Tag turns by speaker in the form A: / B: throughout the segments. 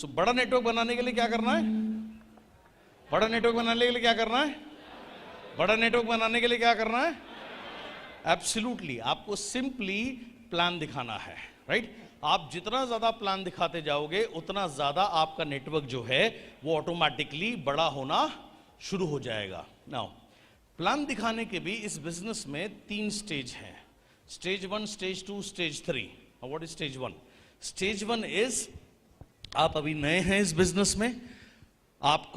A: सो बड़ा नेटवर्क बनाने के लिए क्या करना है? बड़ा नेटवर्क बनाने के लिए क्या करना है? बड़ा नेटवर्क बनाने के लिए क्या करना है? एब्सोल्युटली, आपको सिंपली प्लान दिखाना है, राइट? आप जितना ज्यादा प्लान दिखाते जाओगे उतना ज्यादा आपका नेटवर्क जो है वो ऑटोमेटिकली बड़ा होना शुरू हो जाएगा। नाउ प्लान दिखाने के भी इस बिजनेस में 3 स्टेज हैं, stage 1, stage 2, stage 3। What is stage 1? Stage 1 is आप अभी नए हैं इस बिजनेस में, आप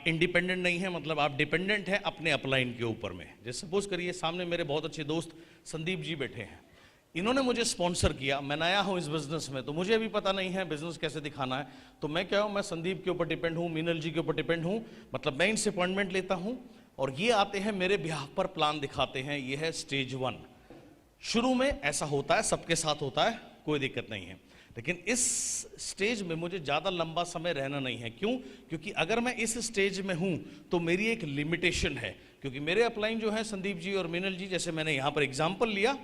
A: इंडिपेंडेंट नहीं है, मतलब आप डिपेंडेंट हैं अपने अपलाइन के ऊपर में। जैसे सपोज करिए सामने मेरे बहुत अच्छे दोस्त संदीप जी बैठे हैं, इन्होंने मुझे स्पॉन्सर किया, मैं नया हूं इस बिजनेस में तो मुझे अभी पता नहीं है बिजनेस कैसे दिखाना है, तो मैं क्या हूं, मैं संदीप के ऊपर डिपेंड हूं, मीनल जी के ऊपर डिपेंड हूं, मतलब मैं इनसे अपॉइंटमेंट लेता हूं और ये आते हैं मेरे बिहाफ पर प्लान दिखाते हैं। ये है स्टेज 1। शुरू में ऐसा होता है, सबके साथ होता है, कोई दिक्कत नहीं है, लेकिन इस स्टेज में मुझे ज़्यादा लंबा समय रहना नहीं है। क्यों? क्योंकि अगर मैं इस स्टेज में हूं तो मेरी एक लिमिटेशन है, क्योंकि मेरे अपलाइन जो है संदीप जी और मीनल जी, जैसे मैंने यहां पर एग्जाम्पल लिया,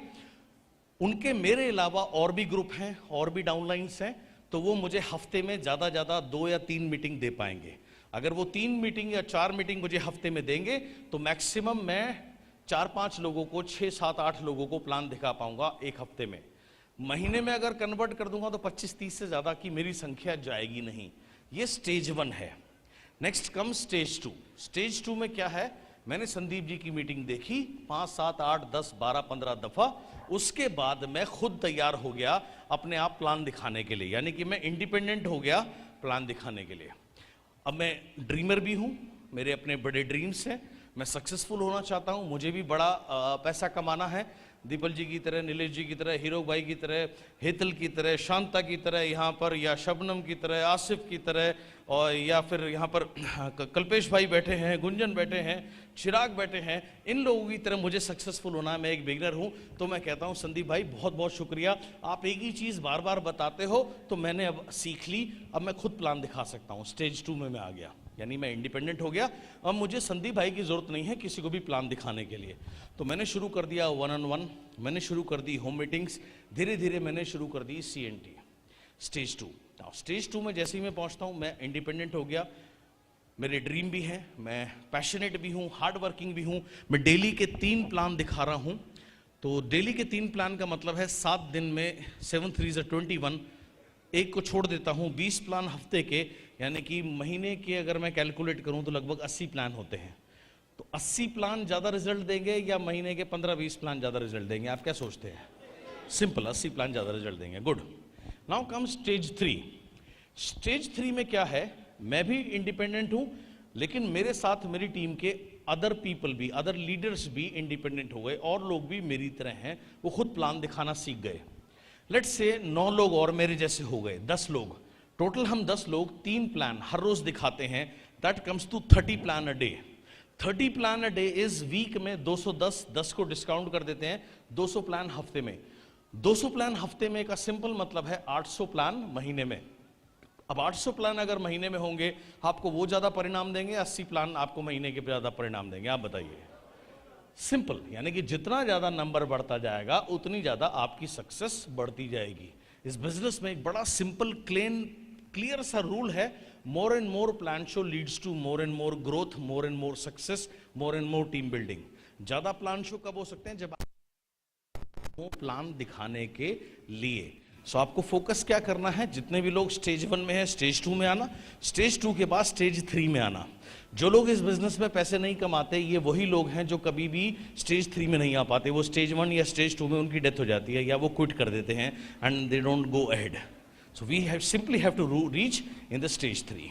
A: उनके मेरे अलावा और भी ग्रुप हैं और भी डाउनलाइंस हैं, तो वो मुझे हफ्ते में ज़्यादा 2 या 3 मीटिंग दे पाएंगे। अगर वो 3 मीटिंग या 4 मीटिंग मुझे हफ्ते में देंगे तो मैक्सिमम मैं 4-5 लोगों को, 6-7-8 लोगों को प्लान दिखा पाऊंगा एक हफ्ते में। महीने में अगर कन्वर्ट कर दूंगा तो 25-30 से ज़्यादा की मेरी संख्या जाएगी नहीं। ये स्टेज 1 है। Next come stage 2। स्टेज 2 में क्या है, मैंने संदीप जी की मीटिंग देखी 5, 7, 8, 10, 12, 15 दफ़ा, उसके बाद मैं खुद तैयार हो गया अपने आप प्लान दिखाने के लिए, यानी कि मैं इंडिपेंडेंट हो गया प्लान दिखाने के लिए। अब मैं ड्रीमर भी हूँ, मेरे अपने बड़े ड्रीम्स हैं, मैं सक्सेसफुल होना चाहता हूँ, मुझे भी बड़ा पैसा कमाना है, दीपल जी की तरह, नीलेश जी की तरह, हीरो भाई की तरह, हेतल की तरह, शांता की तरह यहाँ पर, या शबनम की तरह, आसिफ की तरह, और या फिर यहाँ पर कल्पेश भाई बैठे हैं, गुंजन बैठे हैं, चिराग बैठे हैं, इन लोगों की तरह मुझे सक्सेसफुल होना है। मैं एक बिगिनर हूँ, तो मैं कहता हूँ संदीप भाई बहुत बहुत शुक्रिया, आप एक ही चीज़ बार बार बताते हो तो मैंने अब सीख ली, अब मैं खुद प्लान दिखा सकता हूँ। स्टेज 2 में मैं आ गया, यानी मैं इंडिपेंडेंट हो गया, अब मुझे संदीप भाई की ज़रूरत नहीं है किसी को भी प्लान दिखाने के लिए। तो मैंने शुरू कर दिया 1-on-1, मैंने शुरू कर दी होम मीटिंग्स, धीरे धीरे मैंने शुरू कर दी CNT। स्टेज 2। स्टेज 2 में जैसे ही मैं पहुंचता हूं, मैं इंडिपेंडेंट हो गया, मेरे ड्रीम भी हैं, मैं पैशनेट भी हूं, हार्ड वर्किंग भी हूं, मैं डेली के 3 प्लान दिखा रहा हूं। तो डेली के 3 प्लान का मतलब है 7 दिन में 7 3 21, एक को छोड़ देता हूं, 20 प्लान हफ्ते के, यानी कि महीने के अगर मैं कैलकुलेट करूं तो लगभग 80 प्लान होते हैं। तो 80 प्लान ज़्यादा रिजल्ट देंगे या महीने के 15-20 प्लान ज़्यादा रिजल्ट देंगे? आप क्या सोचते हैं? सिंपल, 80 प्लान ज़्यादा रिजल्ट देंगे। Good. Now come stage 3। Stage 3 में क्या है, मैं भी इंडिपेंडेंट हूं, लेकिन मेरे साथ मेरी टीम के अदर पीपल भी, अदर लीडर्स भी इंडिपेंडेंट हो गए, और लोग भी मेरी तरह हैं, वो खुद प्लान दिखाना सीख गए। लेट्स से 9 लोग और मेरे जैसे हो गए, 10 लोग टोटल, हम 10 लोग 3 प्लान हर रोज दिखाते हैं, that comes to 30 plan a day. 30 plan a day is week में 210, 10 को डिस्काउंट कर देते हैं, 200 प्लान हफ्ते में। 200 प्लान हफ्ते में का सिंपल मतलब है 800 प्लान महीने में। अब 800 प्लान अगर महीने में होंगे, आपको वो ज्यादा परिणाम देंगे, 80 प्लान आपको महीने के ज्यादा परिणाम देंगे? आप बताइए। सिंपल, यानी कि जितना ज्यादा नंबर बढ़ता जाएगा उतनी ज्यादा आपकी सक्सेस बढ़ती जाएगी। इस बिजनेस में एक बड़ा सिंपल क्लियर सा रूल है, more and more plan show leads to more and more growth, more and more success, more and more team building. ज्यादा प्लान शो कब हो सकते हैं? जब वो प्लान दिखाने के लिए। सो आपको फोकस क्या करना है, जितने भी लोग स्टेज 1 में है स्टेज 2 में आना, स्टेज 2 के बाद स्टेज 3 में आना। जो लोग इस बिजनेस में पैसे नहीं कमाते, ये वही लोग हैं जो कभी भी स्टेज 3 में नहीं आ पाते। वो स्टेज 1 या स्टेज 2 में उनकी डेथ हो जाती है, या वो क्विट कर देते हैं, and they don't go ahead. So we have simply have to reach in the stage 3।